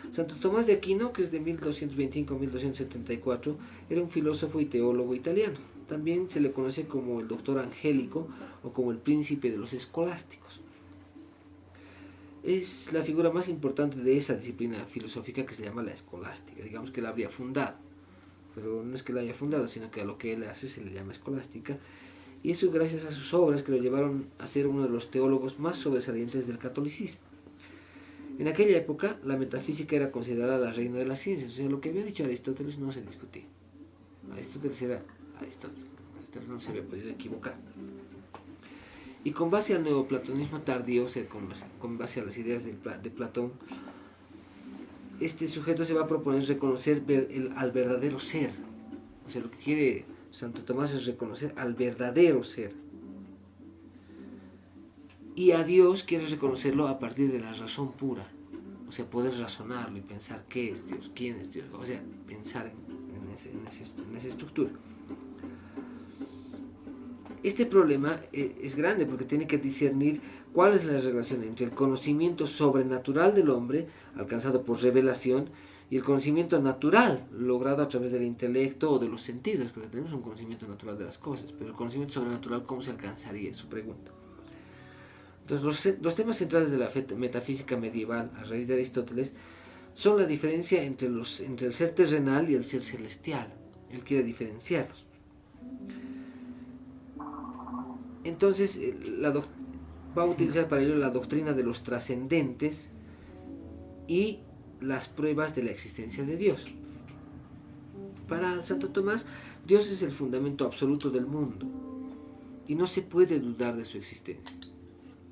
Santo Tomás de Aquino, que es de 1225 a 1274, era un filósofo y teólogo italiano. También se le conoce como el doctor angélico o como el príncipe de los escolásticos. Es la figura más importante de esa disciplina filosófica que se llama la escolástica. Digamos que la habría fundado, pero no es que la haya fundado, sino que a lo que él hace se le llama escolástica. Y eso gracias a sus obras que lo llevaron a ser uno de los teólogos más sobresalientes del catolicismo. En aquella época, la metafísica era considerada la reina de las ciencias. O sea, lo que había dicho Aristóteles no se discutía. Aristóteles era Aristóteles. Aristóteles no se había podido equivocar. Y con base al neoplatonismo tardío, o sea, con base a las ideas de Platón, este sujeto se va a proponer reconocer al verdadero ser. O sea, lo que quiere Santo Tomás es reconocer al verdadero ser. Y a Dios quiere reconocerlo a partir de la razón pura. O sea, poder razonarlo y pensar qué es Dios, quién es Dios. O sea, pensar en esa estructura. Este problema es grande porque tiene que discernir cuál es la relación entre el conocimiento sobrenatural del hombre, alcanzado por revelación, y el conocimiento natural, logrado a través del intelecto o de los sentidos, porque tenemos un conocimiento natural de las cosas, pero el conocimiento sobrenatural, ¿cómo se alcanzaría? Es su pregunta. Entonces, los temas centrales de la metafísica medieval, a raíz de Aristóteles, son la diferencia entre el ser terrenal y el ser celestial. Él quiere diferenciarlos. Entonces, va a utilizar para ello la doctrina de los trascendentes y las pruebas de la existencia de Dios. Para Santo Tomás, Dios es el fundamento absoluto del mundo y no se puede dudar de su existencia.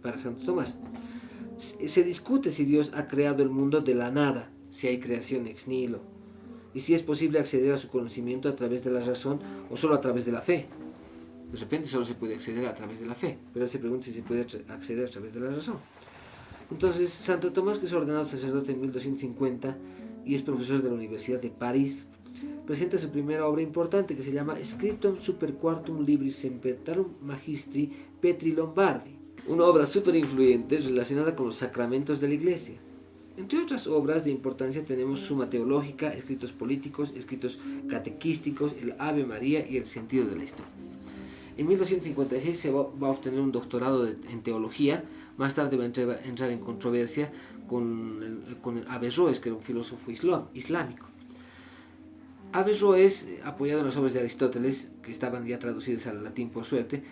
Para Santo Tomás, se discute si Dios ha creado el mundo de la nada, si hay creación ex nihilo, y si es posible acceder a su conocimiento a través de la razón o solo a través de la fe. De repente solo se puede acceder a través de la fe, pero él se pregunta si se puede acceder a través de la razón. Entonces, Santo Tomás, que es ordenado sacerdote en 1250 y es profesor de la Universidad de París, presenta su primera obra importante que se llama Scriptum super quartum libris sempertarum magistri Petri Lombardi, una obra súper influyente relacionada con los sacramentos de la Iglesia. Entre otras obras de importancia tenemos Suma Teológica, escritos políticos, escritos catequísticos, el Ave María y el sentido de la historia. En 1256 se va a obtener un doctorado en teología. Más tarde va a entrar en controversia con Averroes, que era un filósofo islámico. Averroes, apoyado en las obras de Aristóteles, que estaban ya traducidas al latín por suerte,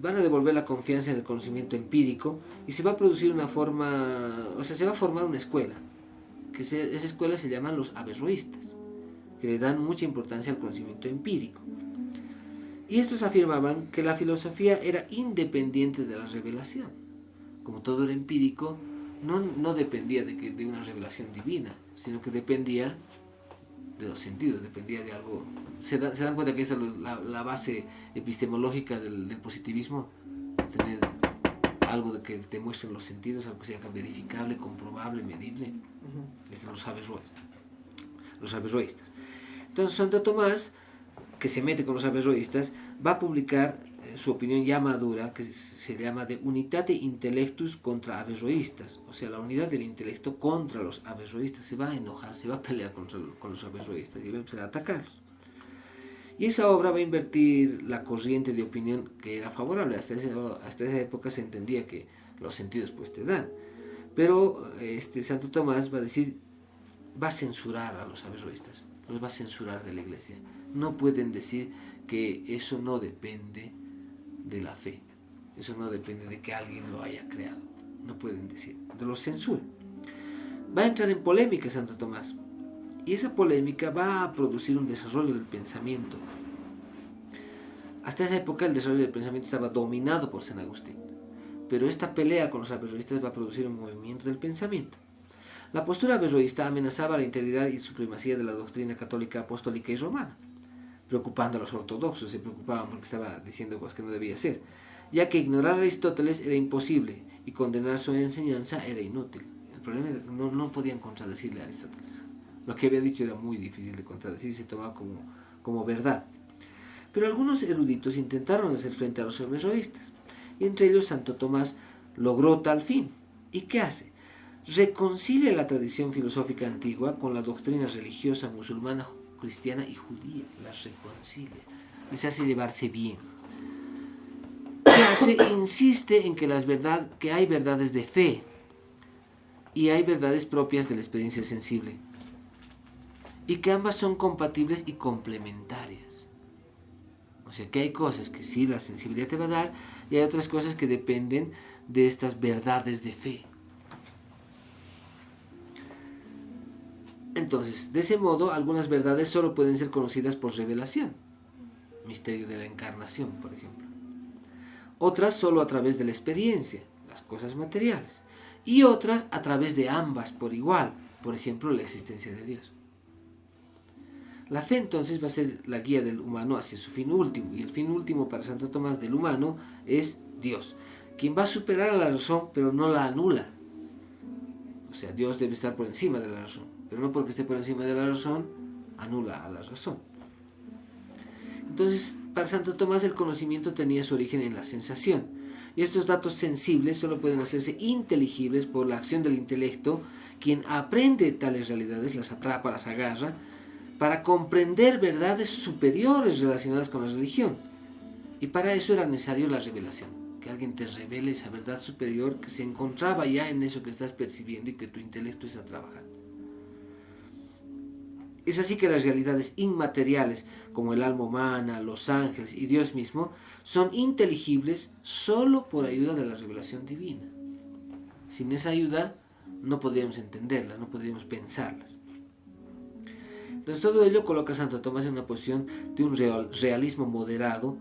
van a devolver la confianza en el conocimiento empírico y se va a producir se va a formar una escuela, esa escuela se llaman los averroístas, que le dan mucha importancia al conocimiento empírico. Y estos afirmaban que la filosofía era independiente de la revelación. Como todo era empírico, no dependía de una revelación divina, sino que dependía de los sentidos, dependía de algo. Se dan cuenta que esa es la base epistemológica del positivismo, tener algo de que te muestren los sentidos, algo que sea verificable, comprobable, medible. Estos son los averroístas. Entonces Santo Tomás, que se mete con los averroístas, va a publicar su opinión ya madura, que se llama de Unitate Intellectus contra Averroístas, o sea, la unidad del intelecto contra los averroístas. Se va a enojar, se va a pelear con los averroístas y va a empezar a atacarlos. Y esa obra va a invertir la corriente de opinión que era favorable. Hasta esa época se entendía que los sentidos pues te dan. Pero Santo Tomás va a censurar a los averroístas, los va a censurar de la Iglesia. No pueden decir que eso no depende de la fe, eso no depende de que alguien lo haya creado. No pueden decir, los censura. Va a entrar en polémica Santo Tomás, y esa polémica va a producir un desarrollo del pensamiento. Hasta esa época el desarrollo del pensamiento estaba dominado por San Agustín, pero esta pelea con los averroístas va a producir un movimiento del pensamiento. La postura averroísta amenazaba la integridad y supremacía de la doctrina católica, apostólica y romana, preocupando a los ortodoxos. Se preocupaban porque estaba diciendo cosas que no debía hacer, ya que ignorar a Aristóteles era imposible y condenar su enseñanza era inútil. El problema es que no podían contradecirle a Aristóteles. Lo que había dicho era muy difícil de contradecir y se tomaba como verdad. Pero algunos eruditos intentaron hacer frente a los averroístas, y entre ellos Santo Tomás logró tal fin. ¿Y qué hace? reconcilia la tradición filosófica antigua con la doctrina religiosa musulmana, cristiana y judía. Las reconcilia, les hace llevarse bien. ¿Qué hace? Insiste en que, que hay verdades de fe y hay verdades propias de la experiencia sensible, y que ambas son compatibles y complementarias. O sea, que hay cosas que sí la sensibilidad te va a dar y hay otras cosas que dependen de estas verdades de fe. Entonces, de ese modo, algunas verdades solo pueden ser conocidas por revelación. Misterio de la encarnación, por ejemplo. Otras solo a través de la experiencia, las cosas materiales. Y otras a través de ambas por igual, por ejemplo, la existencia de Dios. La fe entonces va a ser la guía del humano hacia su fin último, y el fin último para Santo Tomás del humano es Dios, quien va a superar a la razón pero no la anula. O sea, Dios debe estar por encima de la razón, pero no porque esté por encima de la razón anula a la razón. Entonces, para Santo Tomás el conocimiento tenía su origen en la sensación, y estos datos sensibles solo pueden hacerse inteligibles por la acción del intelecto, quien aprende tales realidades, las atrapa, las agarra, para comprender verdades superiores relacionadas con la religión. Y para eso era necesario la revelación, que alguien te revele esa verdad superior que se encontraba ya en eso que estás percibiendo y que tu intelecto está trabajando. Es así que las realidades inmateriales, como el alma humana, los ángeles y Dios mismo, son inteligibles solo por ayuda de la revelación divina. Sin esa ayuda no podríamos entenderlas, no podríamos pensarlas. Entonces todo ello coloca a Santo Tomás en una posición de un realismo moderado,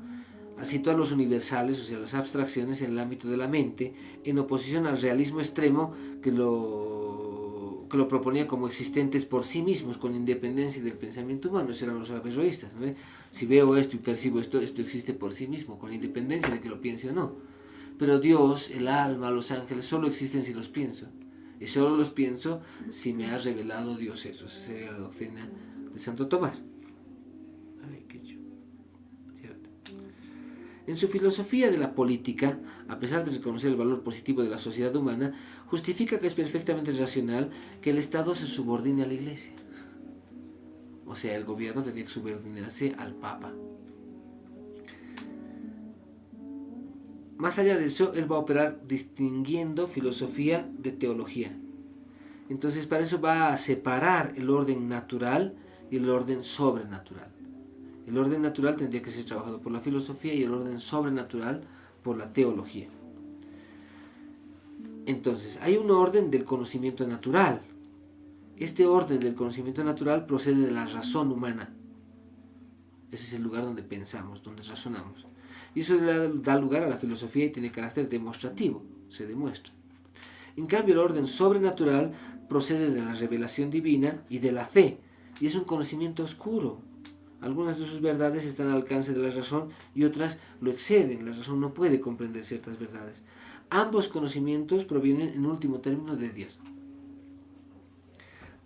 al situar los universales, o sea, las abstracciones en el ámbito de la mente, en oposición al realismo extremo que lo proponía como existentes por sí mismos, con independencia del pensamiento humano. Esos eran los averroístas, ¿no? Si veo esto y percibo esto, esto existe por sí mismo, con independencia de que lo piense o no. Pero Dios, el alma, los ángeles, solo existen si los pienso. Y solo los pienso si me ha revelado Dios eso. Esa era la doctrina de Santo Tomás. Ay, qué chulo. Cierto. En su filosofía de la política, a pesar de reconocer el valor positivo de la sociedad humana, justifica que es perfectamente racional que el Estado se subordine a la Iglesia. O sea, el gobierno tenía que subordinarse al Papa. Más allá de eso, él va a operar distinguiendo filosofía de teología. Entonces, para eso va a separar el orden natural y el orden sobrenatural. El orden natural tendría que ser trabajado por la filosofía y el orden sobrenatural por la teología. Entonces, hay un orden del conocimiento natural. Este orden del conocimiento natural procede de la razón humana. Ese es el lugar donde pensamos, donde razonamos. Y eso da lugar a la filosofía y tiene carácter demostrativo, se demuestra. En cambio, el orden sobrenatural procede de la revelación divina y de la fe, y es un conocimiento oscuro. Algunas de sus verdades están al alcance de la razón y otras lo exceden. La razón no puede comprender ciertas verdades. Ambos conocimientos provienen en último término de Dios,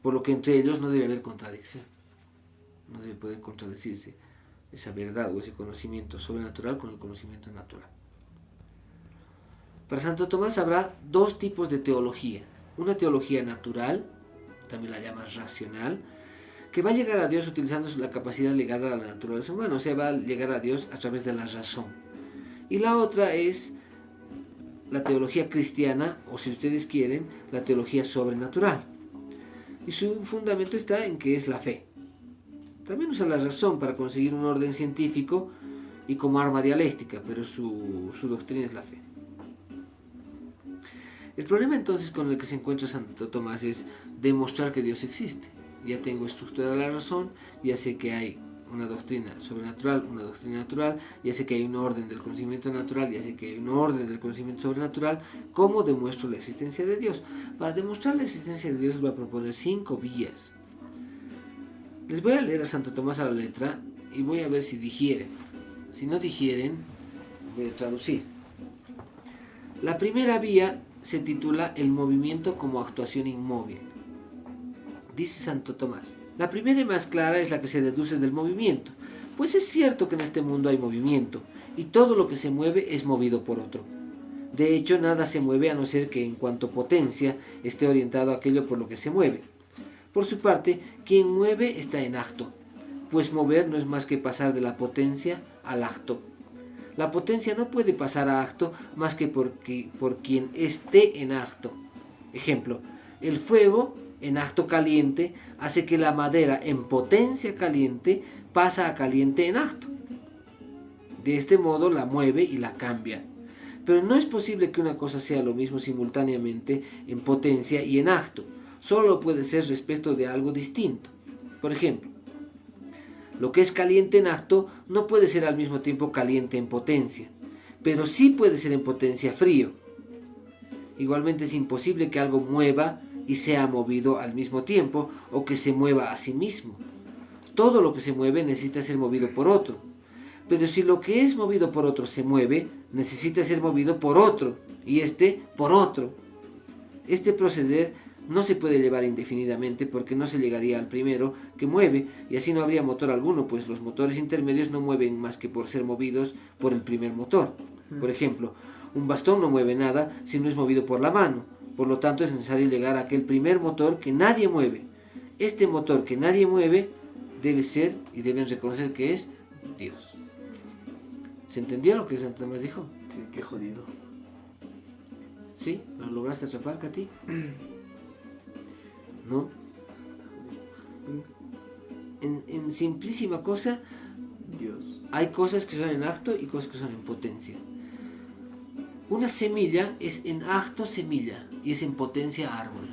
por lo que entre ellos no debe haber contradicción. No debe poder contradecirse esa verdad o ese conocimiento sobrenatural con el conocimiento natural. Para Santo Tomás habrá dos tipos de teología. Una teología natural, también la llama racional, que va a llegar a Dios utilizando la capacidad legada a la naturaleza humana, o sea, va a llegar a Dios a través de la razón. Y la otra es la teología cristiana, o si ustedes quieren, la teología sobrenatural. Y su fundamento está en que es la fe. También usa la razón para conseguir un orden científico y como arma dialéctica, pero su doctrina es la fe. El problema entonces con el que se encuentra Santo Tomás es demostrar que Dios existe. Ya tengo estructurada la razón, ya sé que hay una doctrina sobrenatural, una doctrina natural, ya sé que hay un orden del conocimiento natural, ya sé que hay un orden del conocimiento sobrenatural. ¿Cómo demuestro la existencia de Dios? Para demostrar la existencia de Dios les voy a proponer 5 vías. Les voy a leer a Santo Tomás a la letra y voy a ver si digieren. Si no digieren, voy a traducir. La primera vía se titula El movimiento como actuación inmóvil. Dice Santo Tomás: la primera y más clara es la que se deduce del movimiento, pues es cierto que en este mundo hay movimiento, y todo lo que se mueve es movido por otro. De hecho, nada se mueve a no ser que en cuanto potencia esté orientado a aquello por lo que se mueve. Por su parte, quien mueve está en acto, pues mover no es más que pasar de la potencia al acto. La potencia no puede pasar a acto más que por quien esté en acto. Ejemplo, el fuego en acto caliente hace que la madera en potencia caliente pasa a caliente en acto. De este modo la mueve y la cambia. Pero no es posible que una cosa sea lo mismo simultáneamente en potencia y en acto. Solo puede ser respecto de algo distinto. Por ejemplo, lo que es caliente en acto no puede ser al mismo tiempo caliente en potencia, pero sí puede ser en potencia frío. Igualmente es imposible que algo mueva y sea movido al mismo tiempo o que se mueva a sí mismo. Todo lo que se mueve necesita ser movido por otro. Pero si lo que es movido por otro se mueve, necesita ser movido por otro y este por otro. Este proceder no se puede llevar indefinidamente porque no se llegaría al primero que mueve y así no habría motor alguno, pues los motores intermedios no mueven más que por ser movidos por el primer motor. Por ejemplo, un bastón no mueve nada si no es movido por la mano. Por lo tanto, es necesario llegar a aquel primer motor que nadie mueve. Este motor que nadie mueve debe ser y deben reconocer que es Dios. ¿Se entendió lo que Santo Tomás dijo? Sí, qué jodido. ¿Sí? ¿Lo lograste atrapar, Katy? ¿No? En simplísima cosa, Dios. hay cosas que son en acto y cosas que son en potencia. Una semilla es en acto semilla y es en potencia árbol.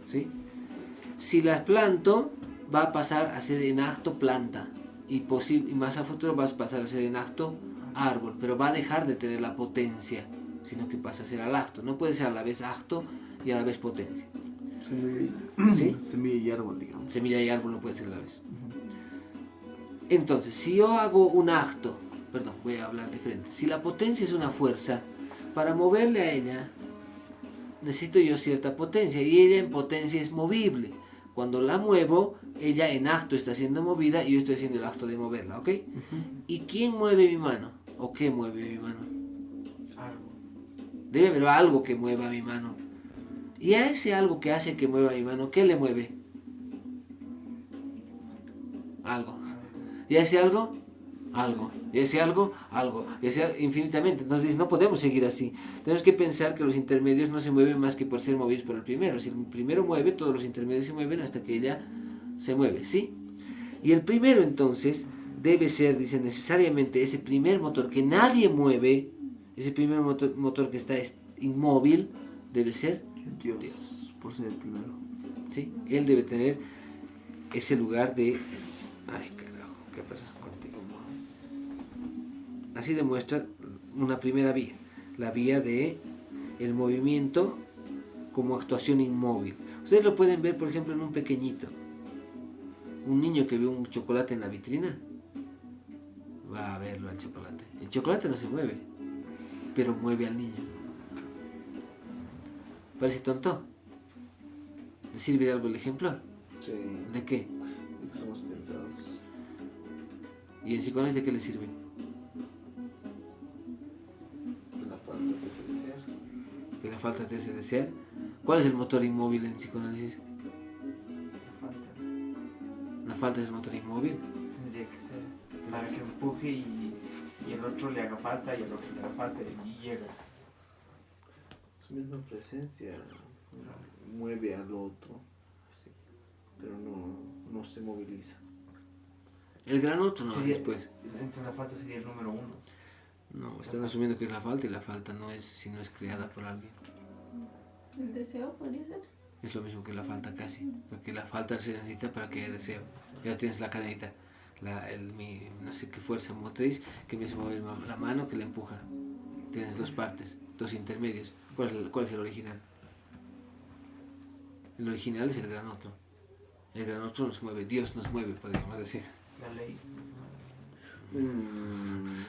¿Sí? Si la planto, va a pasar a ser en acto planta y más a futuro va a pasar a ser en acto árbol, pero va a dejar de tener la potencia, sino que pasa a ser al acto. No puede ser a la vez acto y a la vez potencia. ¿Sí? Semilla y árbol, digamos. Semilla y árbol no puede ser a la vez. Entonces, si yo hago un acto, voy a hablar diferente. Si la potencia es una fuerza, para moverle a ella necesito yo cierta potencia y ella en potencia es movible. Cuando la muevo, ella en acto está siendo movida y yo estoy haciendo el acto de moverla, ¿ok? ¿Y quién mueve mi mano? ¿O qué mueve mi mano? Algo. Debe haber algo que mueva mi mano. Y a ese algo que hace que mueva mi mano, ¿qué le mueve? Algo. ¿Y a ese algo? Algo. ¿Y a ese algo? Algo. Y ese infinitamente. Entonces no podemos seguir así. Tenemos que pensar que los intermedios no se mueven más que por ser movidos por el primero. Si el primero mueve, todos los intermedios se mueven hasta que ella se mueve, ¿sí? Y el primero entonces debe ser, dice, necesariamente ese primer motor que nadie mueve, ese primer motor que está inmóvil, debe ser Dios, por ser el primero. ¿Sí? Él debe tener ese lugar de... Ay, carajo, ¿qué pasa contigo? Así demuestra una primera vía, la vía de el movimiento como actuación inmóvil. Ustedes lo pueden ver, por ejemplo, en un pequeñito. Un niño que ve un chocolate en la vitrina, va a verlo al chocolate. El chocolate no se mueve, pero mueve al niño. ¿Parece tonto? ¿Le sirve de algo el ejemplo? Sí. ¿De qué? De que somos pensados. ¿Y en psicoanálisis de qué le sirve? De la falta que se desea. Que la falta te hace desear. ¿Cuál es el motor inmóvil en psicoanálisis? La falta es el motor inmóvil. Tendría que ser para que empuje y el otro le haga falta y el otro le haga falta y llegas. Su misma presencia mueve al otro, sí, pero no se moviliza. El gran otro no, Sería, después. Entonces la falta sería el número 1. No, están asumiendo que es la falta y la falta no es si no es creada por alguien. ¿El deseo podría ser? Es lo mismo que la falta casi, porque la falta se necesita para que haya deseo. Ya tienes la cadenita, no sé qué fuerza motriz que me hace mover la mano que la empuja. Tienes dos partes, dos intermedios. ¿Cuál es el original? El original es el gran otro. El gran otro nos mueve, Dios nos mueve, podríamos decir. La ley.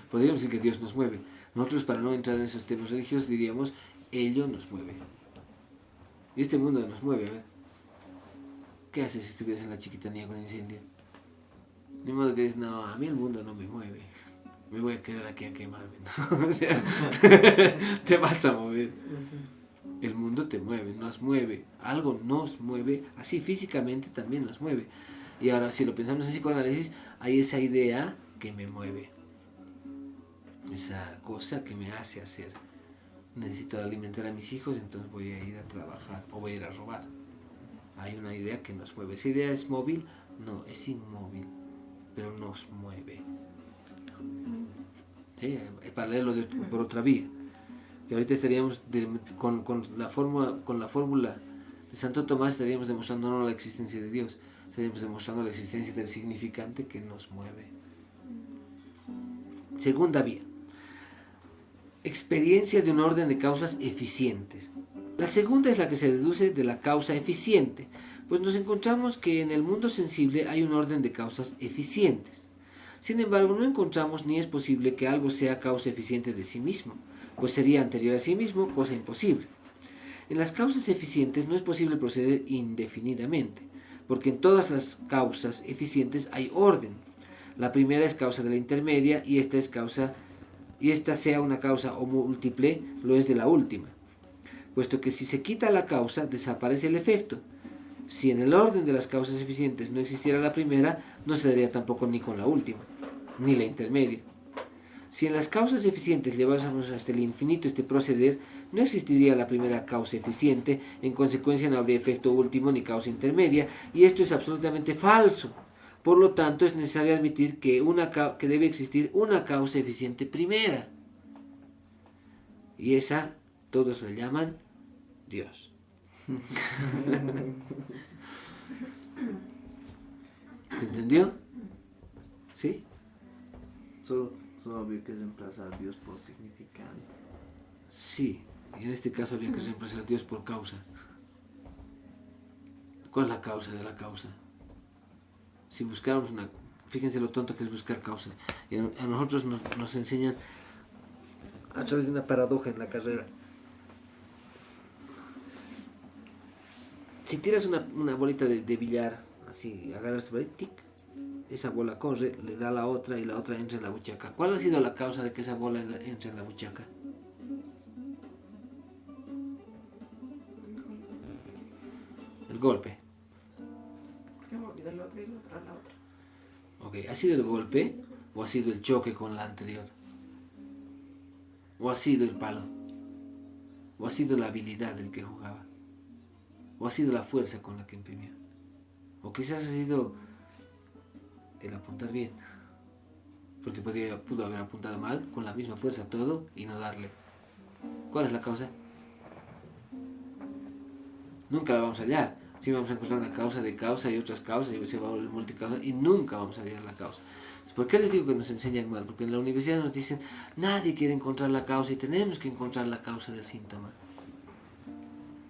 Podríamos decir que Dios nos mueve. Nosotros, para no entrar en esos temas religiosos, diríamos, ello nos mueve. Y este mundo nos mueve, a ver. ¿Qué haces si estuvieras en la chiquitanía con incendio? Ni modo que dices, no, a mí el mundo no me mueve. me voy a quedar aquí a quemarme, ¿no? O sea, te vas a mover. El mundo te mueve, nos mueve. Algo nos mueve, así físicamente también nos mueve. Y ahora, si lo pensamos en psicoanálisis, hay esa idea que me mueve. Esa cosa que me hace hacer. Necesito alimentar a mis hijos, entonces voy a ir a trabajar o voy a ir a robar. Hay una idea que nos mueve. ¿Esa idea es móvil? No, es inmóvil, pero nos mueve. ¿Sí? Para leerlo por otra vía. Y ahorita estaríamos con la fórmula de Santo Tomás, estaríamos demostrando no la existencia de Dios, estaríamos demostrando la existencia del significante que nos mueve. Segunda vía. Experiencia de un orden de causas eficientes. La segunda es la que se deduce de la causa eficiente, pues nos encontramos que en el mundo sensible hay un orden de causas eficientes. Sin embargo, no encontramos ni es posible que algo sea causa eficiente de sí mismo, pues sería anterior a sí mismo, cosa imposible. En las causas eficientes no es posible proceder indefinidamente, porque en todas las causas eficientes hay orden. La primera es causa de la intermedia y esta sea una causa o múltiple, lo es de la última. Puesto que si se quita la causa, desaparece el efecto. Si en el orden de las causas eficientes no existiera la primera, no se daría tampoco ni con la última, ni la intermedia. Si en las causas eficientes llevásemos hasta el infinito este proceder, no existiría la primera causa eficiente, en consecuencia no habría efecto último ni causa intermedia, y esto es absolutamente falso. Por lo tanto, es necesario admitir que debe existir una causa eficiente primera. Y esa, todos la llaman Dios. ¿Se entendió? ¿Sí? Solo habría que reemplazar a Dios por significante. Sí, y en este caso habría que reemplazar a Dios por causa. ¿Cuál es la causa de la causa? Si buscáramos una... Fíjense lo tonto que es buscar causas. Y a nosotros nos enseñan a través de una paradoja en la carrera. Si tiras una bolita de billar, así, agarras tu bolita, tic, esa bola corre, le da a la otra y la otra entra en la buchaca. ¿Cuál ha sido la causa de que esa bola entre en la buchaca? El golpe. Porque me olvidé la otra y la otra a la otra. Ok, ¿ha sido el golpe o ha sido el choque con la anterior? ¿O ha sido el palo? ¿O ha sido la habilidad del que jugaba? ¿O ha sido la fuerza con la que imprimía? O quizás ha sido el apuntar bien. Porque pudo haber apuntado mal, con la misma fuerza todo, y no darle. ¿Cuál es la causa? Nunca la vamos a hallar. Sí vamos a encontrar una causa de causa y otras causas, y se va a volver multicausa, y nunca vamos a hallar la causa. ¿Por qué les digo que nos enseñan mal? Porque en la universidad nos dicen, nadie quiere encontrar la causa, y tenemos que encontrar la causa del síntoma.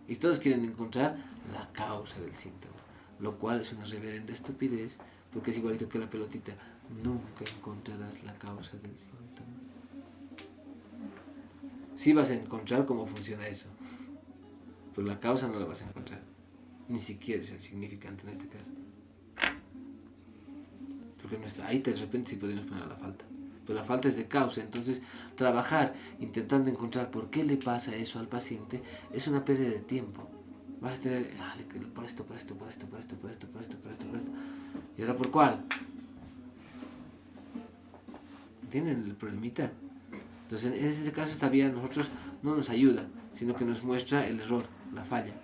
Y todos quieren encontrar la causa del síntoma, lo cual es una reverenda estupidez, porque es igualito que la pelotita. Nunca encontrarás la causa del síntoma. Sí vas a encontrar cómo funciona eso, pero la causa no la vas a encontrar. Ni siquiera es el significante en este caso. Porque no está ahí, de repente sí podemos poner la falta. Pero la falta es de causa, entonces trabajar intentando encontrar por qué le pasa eso al paciente es una pérdida de tiempo. Vas a tener, por esto. ¿Y ahora por cuál? ¿Entienden el problemita? Entonces en este caso esta vía a nosotros no nos ayuda, sino que nos muestra el error, la falla.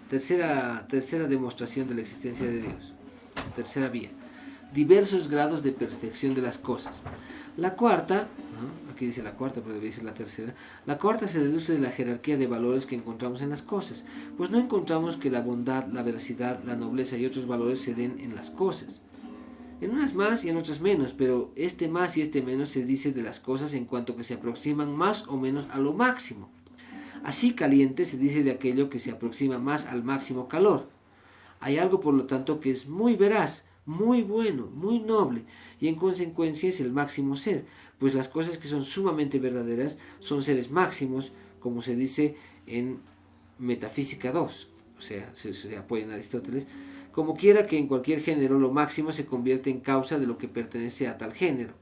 Tercera demostración de la existencia de Dios. Tercera vía. Diversos grados de perfección de las cosas. La cuarta, ¿no? Aquí dice la cuarta, pero debería ser la tercera. La cuarta se deduce de la jerarquía de valores que encontramos en las cosas, pues no encontramos que la bondad, la veracidad, la nobleza y otros valores se den en las cosas. En unas más y en otras menos, pero este más y este menos se dice de las cosas en cuanto que se aproximan más o menos a lo máximo. Así caliente se dice de aquello que se aproxima más al máximo calor. Hay algo por lo tanto que es muy veraz, muy bueno, muy noble, y en consecuencia es el máximo ser, pues las cosas que son sumamente verdaderas son seres máximos, como se dice en Metafísica 2, o sea, se apoya en Aristóteles, Como quiera que en cualquier género lo máximo se convierte en causa de lo que pertenece a tal género.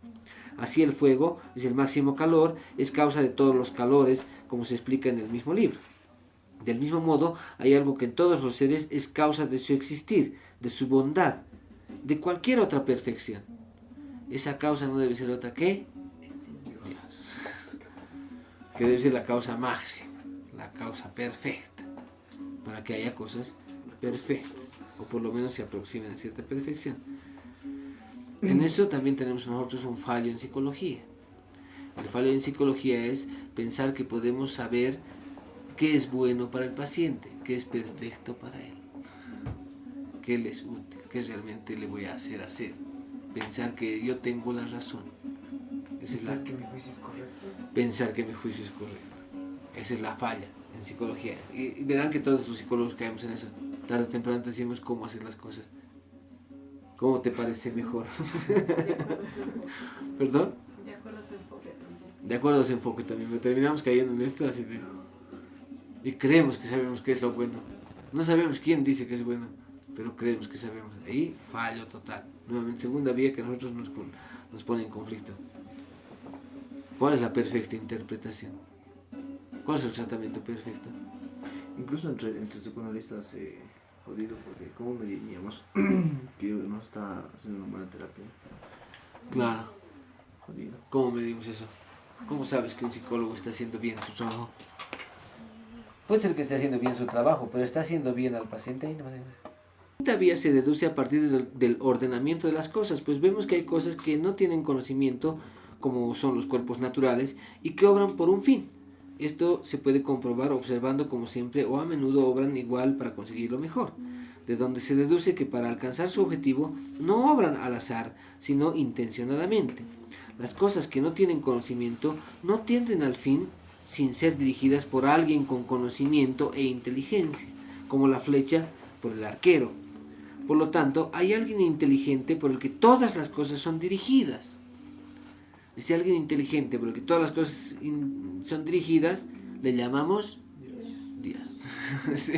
Así el fuego es el máximo calor, es causa de todos los calores, como se explica en el mismo libro. Del mismo modo, hay algo que en todos los seres es causa de su existir, de su bondad, de cualquier otra perfección. Esa causa no debe ser otra que Dios, que debe ser la causa máxima, la causa perfecta, para que haya cosas perfectas, o por lo menos se aproximen a cierta perfección. En eso también tenemos nosotros un fallo en psicología. El fallo en psicología es pensar que podemos saber qué es bueno para el paciente, qué es perfecto para él, qué le es útil, qué realmente le voy a hacer. Pensar que yo tengo la razón. Pensar que mi juicio es correcto. Pensar que mi juicio es correcto. Esa es la falla en psicología. Y verán que todos los psicólogos caemos en eso. Tarde o temprano decimos cómo hacer las cosas. ¿Cómo te parece mejor? ¿Perdón? De acuerdo a su enfoque también. De acuerdo a su enfoque también. Pero terminamos cayendo en esto así de... Y creemos que sabemos qué es lo bueno. No sabemos quién dice que es bueno, pero creemos que sabemos. Ahí fallo total. Nuevamente, segunda vía que a nosotros nos pone en conflicto. ¿Cuál es la perfecta interpretación? ¿Cuál es el tratamiento perfecto? Incluso entre psicoanalistas jodido, porque ¿cómo me diríamos que no está haciendo una buena terapia? Claro. Jodido. ¿Cómo medimos eso? ¿Cómo sabes que un psicólogo está haciendo bien su trabajo? Puede ser que esté haciendo bien su trabajo, pero está haciendo bien al paciente ahí no va a ser. Esta vía se deduce a partir del ordenamiento de las cosas, pues vemos que hay cosas que no tienen conocimiento, como son los cuerpos naturales, y que obran por un fin. Esto se puede comprobar observando como siempre o a menudo obran igual para conseguir lo mejor, de donde se deduce que para alcanzar su objetivo no obran al azar, sino intencionadamente. Las cosas que no tienen conocimiento no tienden al fin sin ser dirigidas por alguien con conocimiento e inteligencia, como la flecha por el arquero. Por lo tanto, hay alguien inteligente por el que todas las cosas son dirigidas. Si alguien inteligente por el que todas las cosas son dirigidas, le llamamos Dios. Sí.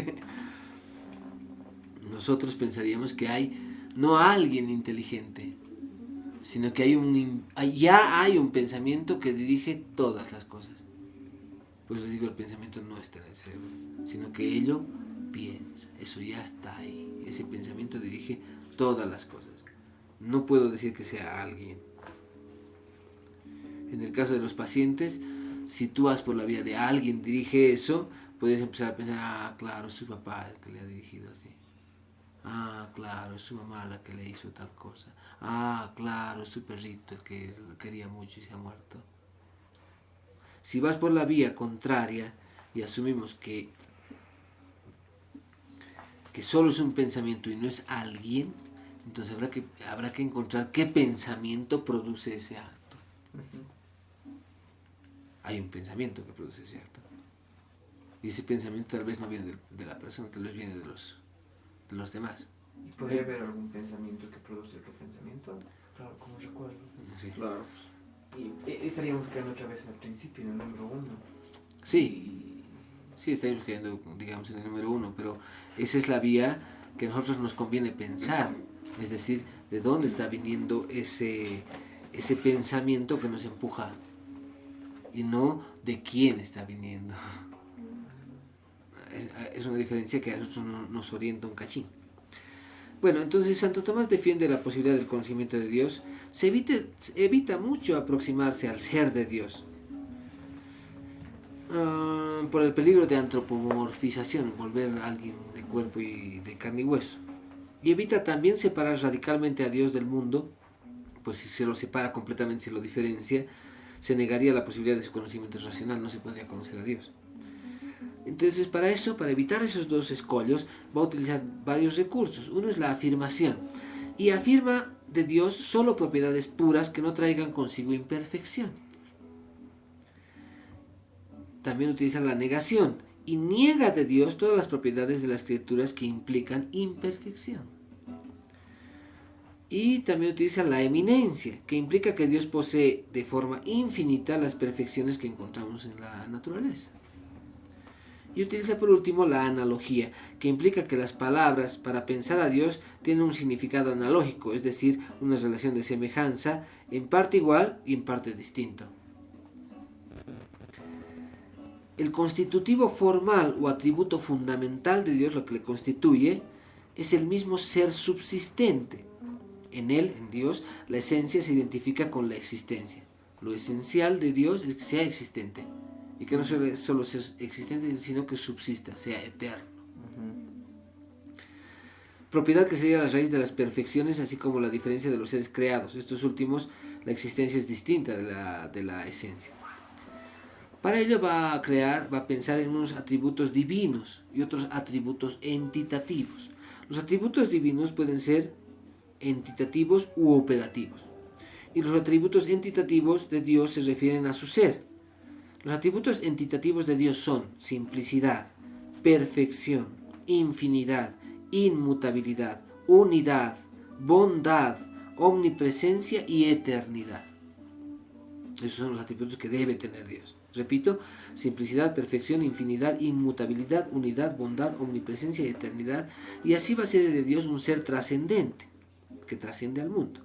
Nosotros pensaríamos que hay no alguien inteligente, sino que ya hay un pensamiento que dirige todas las cosas. Pues les digo, el pensamiento no está en el cerebro, sino que ello piensa, eso ya está ahí. Ese pensamiento dirige todas las cosas. No puedo decir que sea alguien. En el caso de los pacientes, si tú vas por la vía de alguien dirige eso, puedes empezar a pensar, claro, es su papá el que le ha dirigido así. Claro, es su mamá la que le hizo tal cosa. Claro, es su perrito el que lo quería mucho y se ha muerto. Si vas por la vía contraria y asumimos que solo es un pensamiento y no es alguien, entonces habrá que encontrar qué pensamiento produce ese acto. Hay un pensamiento que produce ese acto. Y ese pensamiento tal vez no viene de la persona, tal vez viene de los demás. ¿Y podría haber algún pensamiento que produce otro pensamiento? Claro, como recuerdo. Sí. Claro. Y estaríamos quedando otra vez en el principio, en el número 1. Sí, estaríamos quedando, digamos, en el número 1, pero esa es la vía que a nosotros nos conviene pensar. Es decir, de dónde está viniendo ese pensamiento que nos empuja y no de quién está viniendo. Es una diferencia que a nosotros nos orienta un cachín. Bueno, entonces Santo Tomás defiende la posibilidad del conocimiento de Dios. Se evita mucho aproximarse al ser de Dios por el peligro de antropomorfización, volver a alguien de cuerpo y de carne y hueso. Y evita también separar radicalmente a Dios del mundo, pues si se lo separa completamente, se lo diferencia, se negaría la posibilidad de su conocimiento racional, no se podría conocer a Dios. Entonces, para evitar esos dos escollos, va a utilizar varios recursos. Uno es la afirmación, y afirma de Dios solo propiedades puras que no traigan consigo imperfección. También utiliza la negación, y niega de Dios todas las propiedades de las criaturas que implican imperfección. Y también utiliza la eminencia, que implica que Dios posee de forma infinita las perfecciones que encontramos en la naturaleza. Y utiliza por último la analogía, que implica que las palabras para pensar a Dios tienen un significado analógico, es decir, una relación de semejanza, en parte igual y en parte distinto. El constitutivo formal o atributo fundamental de Dios, lo que le constituye, es el mismo ser subsistente. En él, en Dios, la esencia se identifica con la existencia. Lo esencial de Dios es que sea existente. Y que no solo sea existente, sino que subsista, sea eterno. Propiedad que sería la raíz de las perfecciones, así como la diferencia de los seres creados. Estos últimos, la existencia es distinta de la esencia. Para ello va a pensar en unos atributos divinos y otros atributos entitativos. Los atributos divinos pueden ser entitativos u operativos. Y los atributos entitativos de Dios se refieren a su ser. Los atributos entitativos de Dios son simplicidad, perfección, infinidad, inmutabilidad, unidad, bondad, omnipresencia y eternidad. Esos son los atributos que debe tener Dios. Repito, simplicidad, perfección, infinidad, inmutabilidad, unidad, bondad, omnipresencia y eternidad. Y así va a ser de Dios un ser trascendente, que trasciende al mundo.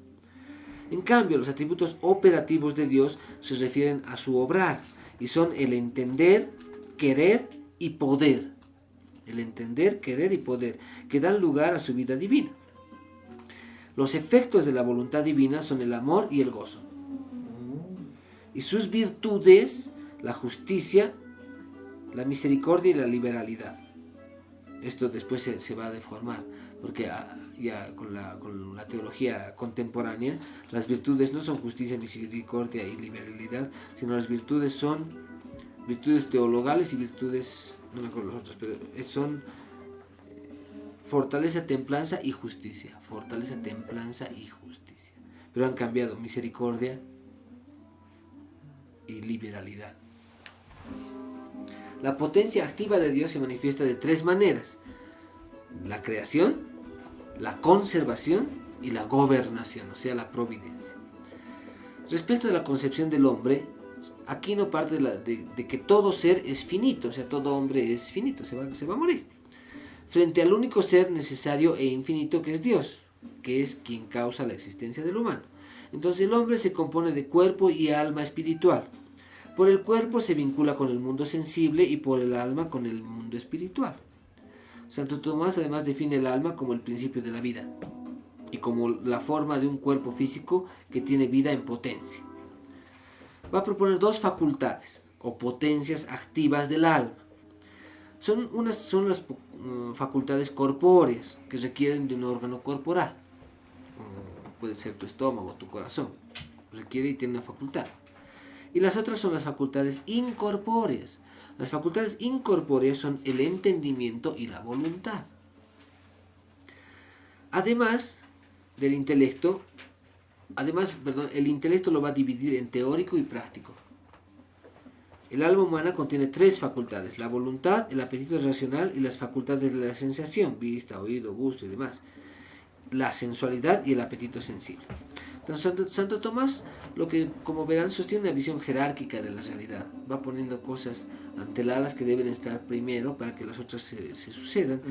En cambio, los atributos operativos de Dios se refieren a su obrar y son el entender, querer y poder. El entender, querer y poder, que dan lugar a su vida divina. Los efectos de la voluntad divina son el amor y el gozo. Y sus virtudes, la justicia, la misericordia y la liberalidad. Esto después se va a deformar, porque ya con la teología contemporánea, las virtudes no son justicia, misericordia y liberalidad, sino las virtudes son virtudes teologales y virtudes, no me acuerdo los otros, pero son fortaleza, templanza y justicia. Fortaleza, templanza y justicia. Pero han cambiado misericordia y liberalidad. La potencia activa de Dios se manifiesta de tres maneras: la creación, la conservación y la gobernación, o sea, la providencia. Respecto de la concepción del hombre, aquí no parte de que todo ser es finito, o sea, todo hombre es finito, se va a morir, frente al único ser necesario e infinito que es Dios, que es quien causa la existencia del humano. Entonces el hombre se compone de cuerpo y alma espiritual. Por el cuerpo se vincula con el mundo sensible y por el alma con el mundo espiritual. Santo Tomás además define el alma como el principio de la vida y como la forma de un cuerpo físico que tiene vida en potencia. Va a proponer dos facultades o potencias activas del alma. Son las facultades corpóreas que requieren de un órgano corporal. Puede ser tu estómago, tu corazón. Requiere y tiene una facultad. Y las otras son las facultades incorpóreas. Las facultades incorpóreas son el entendimiento y la voluntad. Además del intelecto, el intelecto lo va a dividir en teórico y práctico. El alma humana contiene tres facultades: la voluntad, el apetito racional y las facultades de la sensación, vista, oído, gusto y demás. La sensualidad y el apetito sensible. Entonces, Santo Tomás, como verán, sostiene una visión jerárquica de la realidad. Va poniendo cosas anteladas que deben estar primero para que las otras se sucedan.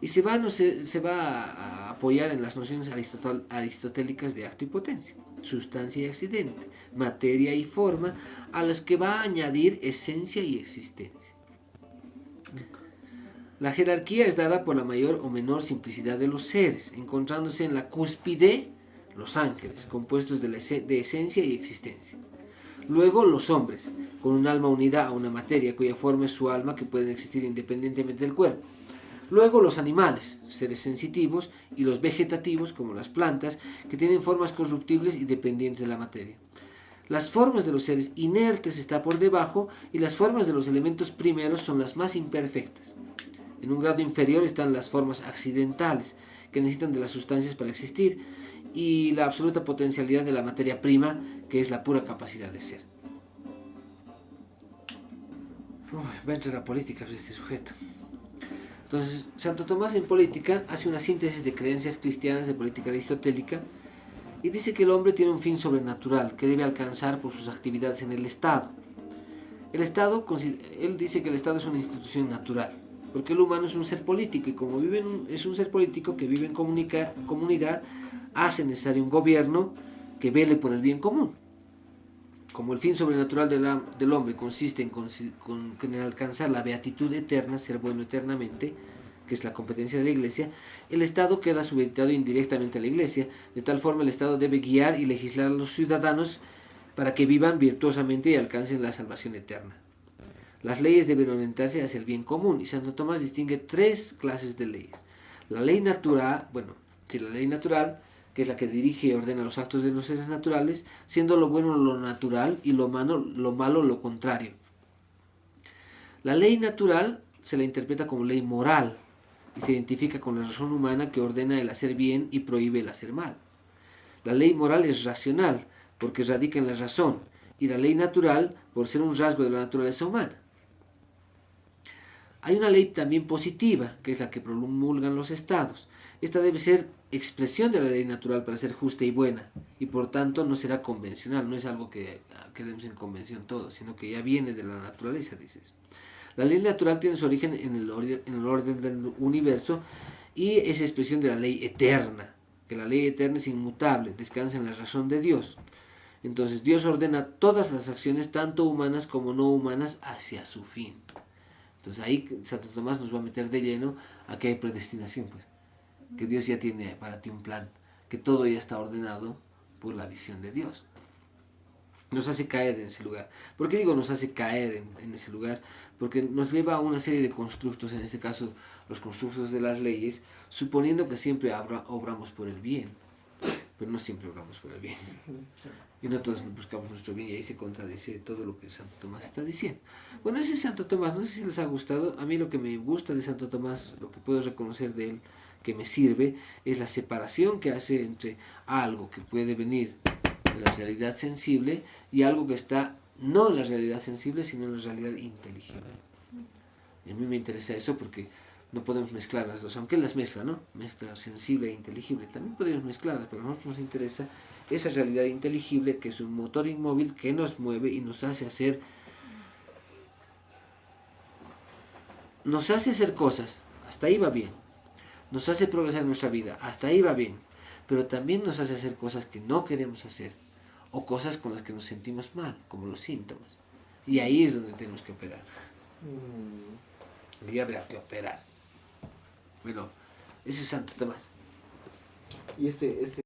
Y se va a apoyar en las nociones aristotélicas de acto y potencia, sustancia y accidente, materia y forma, a las que va a añadir esencia y existencia. La jerarquía es dada por la mayor o menor simplicidad de los seres, encontrándose en la cúspide los ángeles, compuestos de esencia y existencia. Luego los hombres, con un alma unida a una materia cuya forma es su alma, que pueden existir independientemente del cuerpo. Luego los animales, seres sensitivos, y los vegetativos, como las plantas, que tienen formas corruptibles y dependientes de la materia. Las formas de los seres inertes están por debajo y las formas de los elementos primeros son las más imperfectas. En un grado inferior están las formas accidentales, que necesitan de las sustancias para existir, y la absoluta potencialidad de la materia prima, que es la pura capacidad de ser. Va a entrar a política este sujeto. Entonces, Santo Tomás en Política hace una síntesis de creencias cristianas de política aristotélica y dice que el hombre tiene un fin sobrenatural que debe alcanzar por sus actividades en el Estado. El Estado, él dice que el Estado es una institución natural, porque el humano es un ser político y como es un ser político que vive en comunidad, hace necesario un gobierno que vele por el bien común. Como el fin sobrenatural del hombre consiste en alcanzar la beatitud eterna, ser bueno eternamente, que es la competencia de la Iglesia, el Estado queda supeditado indirectamente a la Iglesia. De tal forma el Estado debe guiar y legislar a los ciudadanos para que vivan virtuosamente y alcancen la salvación eterna. Las leyes deben orientarse hacia el bien común y Santo Tomás distingue 3 clases de leyes. La ley natural, la ley natural, que es la que dirige y ordena los actos de los seres naturales, siendo lo bueno lo natural y lo malo lo contrario. La ley natural se la interpreta como ley moral y se identifica con la razón humana que ordena el hacer bien y prohíbe el hacer mal. La ley moral es racional porque radica en la razón y la ley natural por ser un rasgo de la naturaleza humana. Hay una ley también positiva, que es la que promulgan los estados. Esta debe ser expresión de la ley natural para ser justa y buena, y por tanto no será convencional, no es algo que quedemos en convención todos, sino que ya viene de la naturaleza, dices. La ley natural tiene su origen en el orden del universo y es expresión de la ley eterna, que la ley eterna es inmutable, descansa en la razón de Dios. Entonces Dios ordena todas las acciones, tanto humanas como no humanas, hacia su fin. Entonces ahí Santo Tomás nos va a meter de lleno a que hay predestinación, pues, que Dios ya tiene para ti un plan, que todo ya está ordenado por la visión de Dios. Nos hace caer en ese lugar. ¿Por qué digo nos hace caer en ese lugar? Porque nos lleva a una serie de constructos, en este caso los constructos de las leyes, suponiendo que siempre obramos por el bien, pero no siempre obramos por el bien. Y no todos buscamos nuestro bien y ahí se contradice todo lo que Santo Tomás está diciendo. Bueno, ese es Santo Tomás, no sé si les ha gustado. A mí lo que me gusta de Santo Tomás, lo que puedo reconocer de él, que me sirve, es la separación que hace entre algo que puede venir de la realidad sensible y algo que está no en la realidad sensible, sino en la realidad inteligible. Y a mí me interesa eso porque no podemos mezclar las dos, aunque él las mezcla, ¿no? Mezcla sensible e inteligible. También podemos mezclarlas, pero a nosotros nos interesa esa realidad inteligible que es un motor inmóvil que nos mueve y nos hace hacer cosas. Hasta ahí va bien. Nos hace progresar en nuestra vida. Hasta ahí va bien. Pero también nos hace hacer cosas que no queremos hacer o cosas con las que nos sentimos mal, como los síntomas. Y ahí es donde tenemos que operar. Y habrá que operar. Bueno, ese es Santo Tomás. Y ese